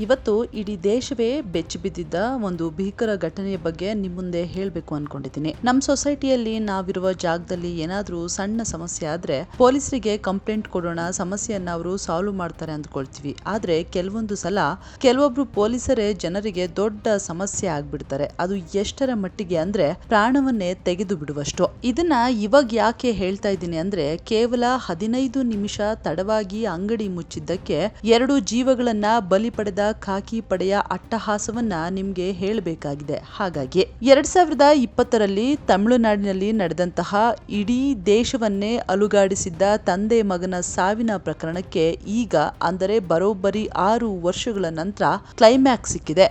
ಇವತ್ತು ಇಡೀ ದೇಶವೇ ಬೆಚ್ಚಿ ಬಿದ್ದಿದ್ದ ಒಂದು ಭೀಕರ ಘಟನೆಯ ಬಗ್ಗೆ ನಿಮ್ಮ ಮುಂದೆ ಹೇಳಬೇಕು ಅನ್ಕೊಂಡಿದ್ದೀನಿ. ನಮ್ಮ ಸೊಸೈಟಿಯಲ್ಲಿ ನಾವಿರುವ ಜಾಗದಲ್ಲಿ ಏನಾದ್ರೂ ಸಣ್ಣ ಸಮಸ್ಯೆ ಆದ್ರೆ ಪೊಲೀಸರಿಗೆ ಕಂಪ್ಲೇಂಟ್ ಕೊಡೋಣ, ಸಮಸ್ಯೆಯನ್ನ ಅವರು ಸಾಲ್ವ್ ಮಾಡ್ತಾರೆ ಅಂದ್ಕೊಳ್ತೀವಿ. ಆದ್ರೆ ಕೆಲವೊಂದು ಸಲ ಕೆಲವೊಬ್ರು ಪೊಲೀಸರೇ ಜನರಿಗೆ ದೊಡ್ಡ ಸಮಸ್ಯೆ ಆಗ್ಬಿಡ್ತಾರೆ. ಅದು ಎಷ್ಟರ ಮಟ್ಟಿಗೆ ಅಂದ್ರೆ ಪ್ರಾಣವನ್ನೇ ತೆಗೆದು ಬಿಡುವಷ್ಟು. ಇದನ್ನ ಇವಾಗ ಯಾಕೆ ಹೇಳ್ತಾ ಇದ್ದೀನಿ ಅಂದ್ರೆ, ಕೇವಲ 15 ನಿಮಿಷ ತಡವಾಗಿ ಅಂಗಡಿ ಮುಚ್ಚಿದ್ದಕ್ಕೆ 2 ಜೀವಗಳನ್ನ ಬಲಿ ಪಡೆದ ಖಾಕಿ ಪಡೆಯ ಅಟ್ಟಹಾಸವನ್ನ ನಿಮ್ಗೆ ಹೇಳಬೇಕಾಗಿದೆ. ಹಾಗಾಗಿ 2020ರಲ್ಲಿ ತಮಿಳುನಾಡಿನಲ್ಲಿ ನಡೆದಂತಹ ಇಡೀ ದೇಶವನ್ನೇ ಅಲುಗಾಡಿಸಿದ್ದ ತಂದೆ ಮಗನ ಸಾವಿನ ಪ್ರಕರಣಕ್ಕೆ ಈಗ ಅಂದರೆ ಬರೋಬ್ಬರಿ 6 ವರ್ಷಗಳ ನಂತರ ಕ್ಲೈಮ್ಯಾಕ್ಸ್ ಸಿಕ್ಕಿದೆ.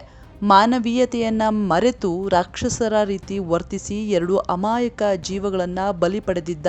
ಮಾನವೀಯತೆಯನ್ನ ಮರೆತು ರಾಕ್ಷಸರ ರೀತಿ ವರ್ತಿಸಿ 2 ಅಮಾಯಕ ಜೀವಗಳನ್ನ ಬಲಿ ಪಡೆದಿದ್ದ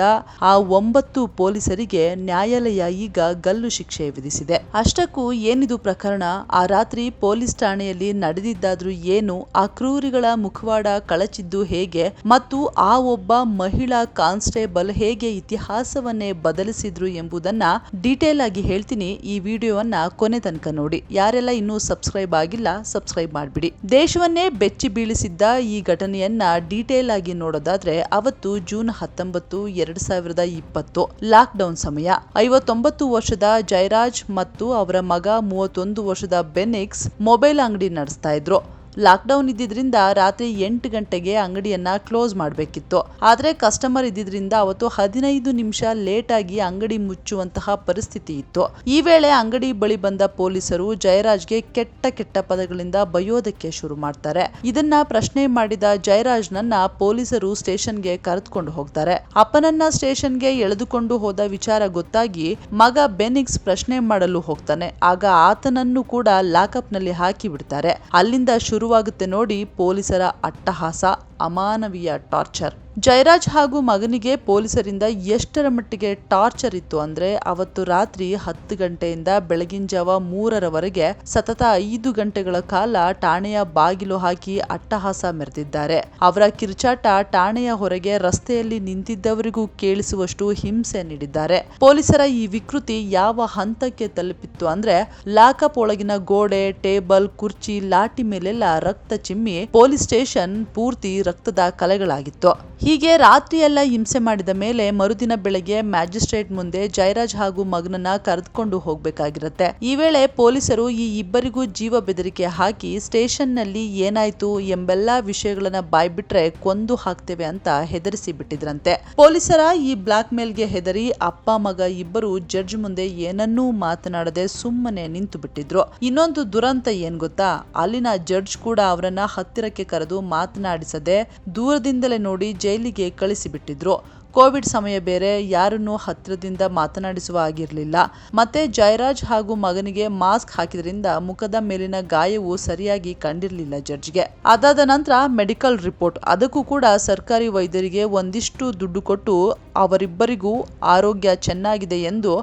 ಆ 9 ಪೊಲೀಸರಿಗೆ ನ್ಯಾಯಾಲಯ ಈಗ ಗಲ್ಲು ಶಿಕ್ಷೆ ವಿಧಿಸಿದೆ. ಅಷ್ಟಕ್ಕೂ ಏನಿದು ಪ್ರಕರಣ, ಆ ರಾತ್ರಿ ಪೊಲೀಸ್ ಠಾಣೆಯಲ್ಲಿ ನಡೆದಿದ್ದಾದ್ರೂ ಏನು, ಆ ಕ್ರೂರಿಗಳ ಮುಖವಾಡ ಕಳಚಿದ್ದು ಹೇಗೆ ಮತ್ತು ಆ ಒಬ್ಬ ಮಹಿಳಾ ಕಾನ್ಸ್ಟೇಬಲ್ ಹೇಗೆ ಇತಿಹಾಸವನ್ನೇ ಬದಲಿಸಿದ್ರು ಎಂಬುದನ್ನ ಡೀಟೇಲ್ ಆಗಿ ಹೇಳ್ತೀನಿ. ಈ ವಿಡಿಯೋವನ್ನ ಕೊನೆ ತನಕ ನೋಡಿ. ಯಾರೆಲ್ಲ ಇನ್ನೂ ಸಬ್ಸ್ಕ್ರೈಬ್ ಆಗಿಲ್ಲ, ಸಬ್ಸ್ಕ್ರೈಬ್ ಮಾಡಿ. ದೇಶವನ್ನೇ ಬೆಚ್ಚಿ ಬೀಳಿಸಿದ್ದ ಈ ಘಟನೆಯನ್ನ ಡೀಟೇಲ್ ಆಗಿ ನೋಡೋದಾದ್ರೆ, ಅವತ್ತು ಜೂನ್ 19, 2020 ಲಾಕ್ಡೌನ್ ಸಮಯ. 59 ವರ್ಷದ ಜಯರಾಜ್ ಮತ್ತು ಅವರ ಮಗ 31 ವರ್ಷದ ಬೆನಿಕ್ಸ್ ಮೊಬೈಲ್ ಅಂಗಡಿ ನಡೆಸ್ತಾ ಇದ್ರು. ಲಾಕ್ಡೌನ್ ಇದ್ದಿದ್ರಿಂದ ರಾತ್ರಿ 8 ಗಂಟೆಗೆ ಅಂಗಡಿಯನ್ನ ಕ್ಲೋಸ್ ಮಾಡಬೇಕಿತ್ತು. ಆದ್ರೆ ಕಸ್ಟಮರ್ ಇದ್ದಿದ್ರಿಂದ ಅವತ್ತು 15 ನಿಮಿಷ ಲೇಟ್ ಆಗಿ ಅಂಗಡಿ ಮುಚ್ಚುವಂತಹ ಪರಿಸ್ಥಿತಿ ಇತ್ತು. ಈ ವೇಳೆ ಅಂಗಡಿ ಬಳಿ ಬಂದ ಪೊಲೀಸರು ಜಯರಾಜ್ಗೆ ಕೆಟ್ಟ ಪದಗಳಿಂದ ಬೈಯೋದಕ್ಕೆ ಶುರು ಮಾಡ್ತಾರೆ. ಇದನ್ನ ಪ್ರಶ್ನೆ ಮಾಡಿದ ಜಯರಾಜ್ನನ್ನ ಪೊಲೀಸರು ಸ್ಟೇಷನ್ಗೆ ಕರೆದುಕೊಂಡು ಹೋಗ್ತಾರೆ. ಅಪ್ಪನನ್ನ ಸ್ಟೇಷನ್ಗೆ ಎಳೆದುಕೊಂಡು ಹೋದ ವಿಚಾರ ಗೊತ್ತಾಗಿ ಮಗ ಬೆನಿಕ್ಸ್ ಪ್ರಶ್ನೆ ಮಾಡಲು ಹೋಗ್ತಾನೆ. ಆಗ ಆತನನ್ನು ಕೂಡ ಲಾಕಪ್ ನಲ್ಲಿ ಹಾಕಿ ಬಿಡ್ತಾರೆ. ಅಲ್ಲಿಂದ ಶುರುವಾಗುತ್ತೆ ನೋಡಿ ಪೊಲೀಸರ ಅಟ್ಟಹಾಸ, ಅಮಾನವೀಯ ಟಾರ್ಚರ್. ಜಯರಾಜ್ ಹಾಗೂ ಮಗನಿಗೆ ಪೊಲೀಸರಿಂದ ಎಷ್ಟರ ಮಟ್ಟಿಗೆ ಟಾರ್ಚರ್ ಇತ್ತು ಅಂದ್ರೆ, ಅವತ್ತು ರಾತ್ರಿ 10 ಗಂಟೆಯಿಂದ ಬೆಳಗಿನ ಜಾವ 3ರವರೆಗೆ ಸತತ 5 ಗಂಟೆಗಳ ಕಾಲ ಠಾಣೆಯ ಬಾಗಿಲು ಹಾಕಿ ಅಟ್ಟಹಾಸ ಮೆರೆದಿದ್ದಾರೆ. ಅವರ ಕಿರ್ಚಾಟ ಠಾಣೆಯ ಹೊರಗೆ ರಸ್ತೆಯಲ್ಲಿ ನಿಂತಿದ್ದವರಿಗೂ ಕೇಳಿಸುವಷ್ಟು ಹಿಂಸೆ ನೀಡಿದ್ದಾರೆ. ಪೊಲೀಸರ ಈ ವಿಕೃತಿ ಯಾವ ಹಂತಕ್ಕೆ ತಲುಪಿತ್ತು ಅಂದ್ರೆ, ಲಾಕಪ್ ಒಳಗಿನ ಗೋಡೆ, ಟೇಬಲ್, ಕುರ್ಚಿ, ಲಾಟಿ ಮೇಲೆಲ್ಲ ರಕ್ತ ಚಿಮ್ಮಿ ಪೊಲೀಸ್ ಸ್ಟೇಷನ್ ಪೂರ್ತಿ ರಕ್ತದ ಕಲೆಗಳಾಗಿತ್ತು. ಹೀಗೆ ರಾತ್ರಿಯೆಲ್ಲ ಹಿಂಸೆ ಮಾಡಿದ ಮೇಲೆ ಮರುದಿನ ಬೆಳಗ್ಗೆ ಮ್ಯಾಜಿಸ್ಟ್ರೇಟ್ ಮುಂದೆ ಜಯರಾಜ್ ಹಾಗೂ ಮಗನನ್ನ ಕರೆದುಕೊಂಡು ಹೋಗ್ಬೇಕಾಗಿರುತ್ತೆ. ಈ ವೇಳೆ ಪೊಲೀಸರು ಈ ಇಬ್ಬರಿಗೂ ಜೀವ ಬೆದರಿಕೆ ಹಾಕಿ ಸ್ಟೇಷನ್ ನಲ್ಲಿ ಏನಾಯ್ತು ಎಂಬೆಲ್ಲಾ ವಿಷಯಗಳನ್ನ ಬಾಯ್ಬಿಟ್ರೆ ಕೊಂದು ಹಾಕ್ತೇವೆ ಅಂತ ಹೆದರಿಸಿ ಬಿಟ್ಟಿದ್ರಂತೆ. ಪೊಲೀಸರ ಈ ಬ್ಲಾಕ್ ಮೇಲ್ಗೆ ಹೆದರಿ ಅಪ್ಪ ಮಗ ಇಬ್ಬರು ಜಡ್ಜ್ ಮುಂದೆ ಏನನ್ನೂ ಮಾತನಾಡದೆ ಸುಮ್ಮನೆ ನಿಂತು ಬಿಟ್ಟಿದ್ರು. ಇನ್ನೊಂದು ದುರಂತ ಏನ್ ಗೊತ್ತಾ, ಅಲ್ಲಿನ ಜಡ್ಜ್ ಕೂಡ ಅವರನ್ನ ಹತ್ತಿರಕ್ಕೆ ಕರೆದು ಮಾತನಾಡಿಸದೆ ದೂರದಿಂದಲೇ ನೋಡಿ ಜೈಲಿಗೆ ಕಳಿಸಿಬಿಟ್ಟಿದ್ರು. ಕೋವಿಡ್ ಸಮಯ ಬೇರೆ, ಯಾರನ್ನೂ ಹತ್ತಿರದಿಂದ ಮಾತನಾಡಿಸುವ ಆಗಿರಲಿಲ್ಲ. ಮತ್ತೆ ಜಯರಾಜ್ ಹಾಗೂ ಮಗನಿಗೆ ಮಾಸ್ಕ್ ಹಾಕಿದ್ರಿಂದ ಮುಖದ ಮೇಲಿನ ಗಾಯವು ಸರಿಯಾಗಿ ಕಂಡಿರಲಿಲ್ಲ ಜಡ್ಜ್ಗೆ. ಅದಾದ ನಂತರ ಮೆಡಿಕಲ್ ರಿಪೋರ್ಟ್, ಅದಕ್ಕೂ ಕೂಡ ಸರ್ಕಾರಿ ವೈದ್ಯರಿಗೆ ಒಂದಿಷ್ಟು ದುಡ್ಡು ಕೊಟ್ಟು ಅವರಿಬ್ಬರಿಗೂ ಆರೋಗ್ಯ ಚೆನ್ನಾಗಿದೆ ಎಂದು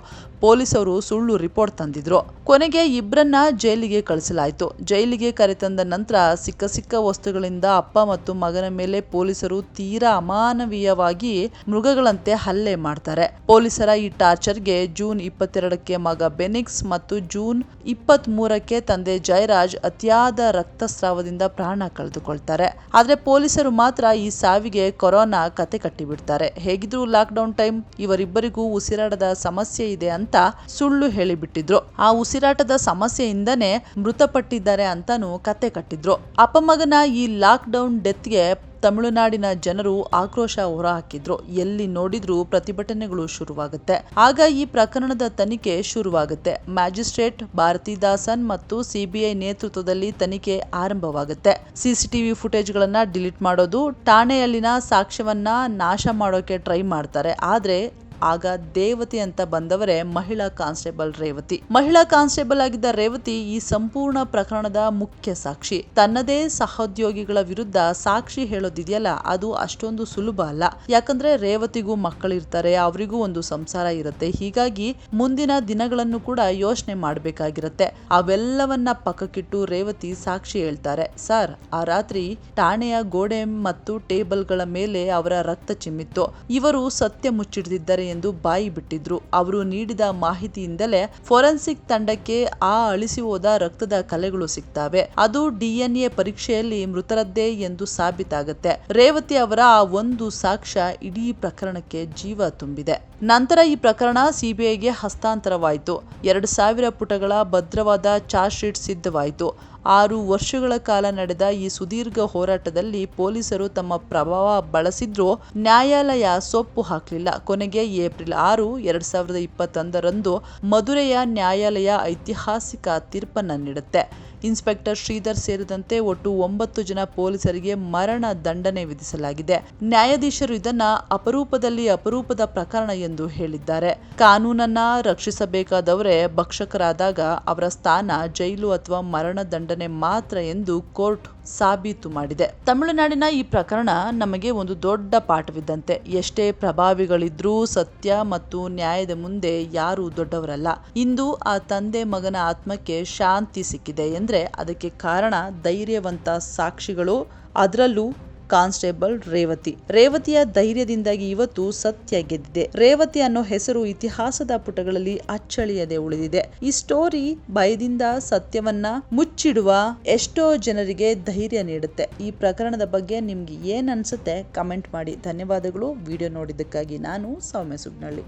ಪೊಲೀಸರು ಸುಳ್ಳು ರಿಪೋರ್ಟ್ ತಂದಿದ್ರು. ಕೊನೆಗೆ ಇಬ್ಬರನ್ನ ಜೈಲಿಗೆ ಕಳಿಸಲಾಯಿತು. ಜೈಲಿಗೆ ಕರೆತಂದ ನಂತರ ಸಿಕ್ಕ ವಸ್ತುಗಳಿಂದ ಅಪ್ಪ ಮತ್ತು ಮಗನ ಮೇಲೆ ಪೊಲೀಸರು ತೀರಾ ಅಮಾನವೀಯವಾಗಿ ಮೃಗಗಳಂತೆ ಹಲ್ಲೆ ಮಾಡ್ತಾರೆ. ಪೊಲೀಸರ ಈ ಟಾರ್ಚರ್ಗೆ ಜೂನ್ 22ಕ್ಕೆ ಮಗ ಬೆನಿಕ್ಸ್ ಮತ್ತು ಜೂನ್ 23ಕ್ಕೆ ತಂದೆ ಜಯರಾಜ್ ಅತಿಯಾದ ರಕ್ತಸ್ರಾವದಿಂದ ಪ್ರಾಣ ಕಳೆದುಕೊಳ್ತಾರೆ. ಆದ್ರೆ ಪೊಲೀಸರು ಮಾತ್ರ ಈ ಸಾವಿಗೆ ಕೊರೋನಾ ಕತೆ ಕಟ್ಟಿಬಿಡ್ತಾರೆ. ಹೇಗಿದ್ರು ಲಾಕ್ಡೌನ್ ಟೈಮ್, ಇವರಿಬ್ಬರಿಗೂ ಉಸಿರಾಟದ ಸಮಸ್ಯೆ ಇದೆ ಅಂತ ಸುಳ್ಳು ಹೇಳಿಬಿಟ್ಟಿದ್ರು. ಆ ಉಸಿರಾಟದ ಸಮಸ್ಯೆಯಿಂದನೇ ಮೃತಪಟ್ಟಿದ್ದಾರೆ ಅಂತಾನು ಕತೆ ಕಟ್ಟಿದ್ರು. ಅಪ್ಪ ಮಗನ ಈ ಲಾಕ್ ಡೌನ್ ಡೆತ್ಗೆ ತಮಿಳುನಾಡಿನ ಜನರು ಆಕ್ರೋಶ ಹೊರಹಾಕಿದ್ರು. ಎಲ್ಲಿ ನೋಡಿದ್ರೂ ಪ್ರತಿಭಟನೆಗಳು ಶುರುವಾಗುತ್ತೆ. ಆಗ ಈ ಪ್ರಕರಣದ ತನಿಖೆ ಶುರುವಾಗುತ್ತೆ. ಮ್ಯಾಜಿಸ್ಟ್ರೇಟ್ ಭಾರತಿದಾಸನ್ ಮತ್ತು ಸಿಬಿಐ ನೇತೃತ್ವದಲ್ಲಿ ತನಿಖೆ ಆರಂಭವಾಗುತ್ತೆ. ಸಿಸಿಟಿವಿ ಫುಟೇಜ್ಗಳನ್ನ ಡಿಲೀಟ್ ಮಾಡೋದು, ಠಾಣೆಯಲ್ಲಿನ ಸಾಕ್ಷ್ಯವನ್ನ ನಾಶ ಮಾಡೋಕೆ ಟ್ರೈ ಮಾಡ್ತಾರೆ. ಆದ್ರೆ ಆಗ ದೇವತೆ ಅಂತ ಬಂದವರೇ ಮಹಿಳಾ ಕಾನ್ಸ್ಟೇಬಲ್ ರೇವತಿ. ಮಹಿಳಾ ಕಾನ್ಸ್ಟೇಬಲ್ ಆಗಿದ್ದ ರೇವತಿ ಈ ಸಂಪೂರ್ಣ ಪ್ರಕರಣದ ಮುಖ್ಯ ಸಾಕ್ಷಿ. ತನ್ನದೇ ಸಹೋದ್ಯೋಗಿಗಳ ವಿರುದ್ಧ ಸಾಕ್ಷಿ ಹೇಳೋದಿದೆಯಲ್ಲ, ಅದು ಅಷ್ಟೊಂದು ಸುಲಭ ಅಲ್ಲ. ಯಾಕಂದ್ರೆ ರೇವತಿಗೂ ಮಕ್ಕಳಿರ್ತಾರೆ, ಅವರಿಗೂ ಒಂದು ಸಂಸಾರ ಇರುತ್ತೆ. ಹೀಗಾಗಿ ಮುಂದಿನ ದಿನಗಳನ್ನು ಕೂಡ ಯೋಚನೆ ಮಾಡಬೇಕಾಗಿರುತ್ತೆ. ಅವೆಲ್ಲವನ್ನ ಪಕ್ಕಕ್ಕಿಟ್ಟು ರೇವತಿ ಸಾಕ್ಷಿ ಹೇಳ್ತಾರೆ. ಸರ್, ಆ ರಾತ್ರಿ ಠಾಣೆಯ ಗೋಡೆ ಮತ್ತು ಟೇಬಲ್ಗಳ ಮೇಲೆ ಅವರ ರಕ್ತ ಚಿಮ್ಮಿತ್ತು. ಇವರು ಸತ್ಯ ಮುಚ್ಚಿಡ್ದಿದ್ದಾರೆ ಎಂದು ಬಾಯಿ ಬಿಟ್ಟಿದ್ರು. ಅವರು ನೀಡಿದ ಮಾಹಿತಿಯಿಂದಲೇ ಫೋರೆನ್ಸಿಕ್ ತಂಡಕ್ಕೆ ಆ ಅಳಿಸಿ ಹೋದ ರಕ್ತದ ಕಲೆಗಳು ಸಿಗ್ತವೆ. ಅದು DNA ಪರೀಕ್ಷೆಯಲ್ಲಿ ಮೃತರದ್ದೇ ಎಂದು ಸಾಬೀತಾಗುತ್ತೆ. ರೇವತಿ ಅವರ ಆ ಒಂದು ಸಾಕ್ಷ್ಯ ಇಡೀ ಪ್ರಕರಣಕ್ಕೆ ಜೀವ ತುಂಬಿದೆ. ನಂತರ ಈ ಪ್ರಕರಣ CBIಗೆ ಹಸ್ತಾಂತರವಾಯಿತು. 2000 ಪುಟಗಳ ಭದ್ರವಾದ ಚಾರ್ಜ್ ಶೀಟ್ ಸಿದ್ಧವಾಯಿತು. 6 ವರ್ಷಗಳ ಕಾಲ ನಡೆದ ಈ ಸುದೀರ್ಘ ಹೋರಾಟದಲ್ಲಿ ಪೊಲೀಸರು ತಮ್ಮ ಪ್ರಭಾವ ಬಳಸಿದ್ರೂ ನ್ಯಾಯಾಲಯ ಸೊಪ್ಪು ಹಾಕಲಿಲ್ಲ. ಕೊನೆಗೆ ಏಪ್ರಿಲ್ 6, 2021 ಮಧುರೆಯ ನ್ಯಾಯಾಲಯ ಐತಿಹಾಸಿಕ ತೀರ್ಪನ್ನು ನೀಡುತ್ತೆ. ಇನ್ಸ್ಪೆಕ್ಟರ್ ಶ್ರೀಧರ್ ಸೇರಿದಂತೆ ಒಟ್ಟು 9 ಜನ ಪೊಲೀಸರಿಗೆ ಮರಣ ದಂಡನೆ ವಿಧಿಸಲಾಗಿದೆ. ನ್ಯಾಯಾಧೀಶರು ಇದನ್ನ ಅಪರೂಪದ ಪ್ರಕರಣ ಎಂದು ಹೇಳಿದ್ದಾರೆ. ಕಾನೂನನ್ನ ರಕ್ಷಿಸಬೇಕಾದವರೇ ಭಕ್ಷಕರಾದಾಗ ಅವರ ಸ್ಥಾನ ಜೈಲು ಅಥವಾ ಮರಣ ದಂಡನೆ ಮಾತ್ರ ಎಂದು ಕೋರ್ಟ್ ಸಾಬೀತು ಮಾಡಿದೆ. ತಮಿಳುನಾಡಿನ ಈ ಪ್ರಕರಣ ನಮಗೆ ಒಂದು ದೊಡ್ಡ ಪಾಠವಿದ್ದಂತೆ. ಎಷ್ಟೇ ಪ್ರಭಾವಿಗಳಿದ್ರೂ ಸತ್ಯ ಮತ್ತು ನ್ಯಾಯದ ಮುಂದೆ ಯಾರೂ ದೊಡ್ಡವರಲ್ಲ. ಇಂದು ಆ ತಂದೆ ಮಗನ ಆತ್ಮಕ್ಕೆ ಶಾಂತಿ ಸಿಕ್ಕಿದೆ ಎಂದ್ರೆ ಅದಕ್ಕೆ ಕಾರಣ ಧೈರ್ಯವಂತ ಸಾಕ್ಷಿಗಳು, ಅದರಲ್ಲೂ ಕಾನ್ಸ್ಟೇಬಲ್ ರೇವತಿಯ ಧೈರ್ಯದಿಂದಾಗಿ ಇವತ್ತು ಸತ್ಯ ಗೆದ್ದಿದೆ. ರೇವತಿ ಅನ್ನೋ ಹೆಸರು ಇತಿಹಾಸದ ಪುಟಗಳಲ್ಲಿ ಅಚ್ಚಳಿಯದೆ ಉಳಿದಿದೆ. ಈ ಸ್ಟೋರಿ ಭಯದಿಂದ ಸತ್ಯವನ್ನ ಮುಚ್ಚಿಡುವ ಎಷ್ಟೋ ಜನರಿಗೆ ಧೈರ್ಯ ನೀಡುತ್ತೆ. ಈ ಪ್ರಕರಣದ ಬಗ್ಗೆ ನಿಮ್ಗೆ ಏನ್ ಅನ್ಸುತ್ತೆ ಕಮೆಂಟ್ ಮಾಡಿ. ಧನ್ಯವಾದಗಳು. ವಿಡಿಯೋ ನೋಡಿದ್ದಕ್ಕಾಗಿ ನಾನು ಸೌಮ್ಯ ಸುಗ್ನಳ್ಳಿ.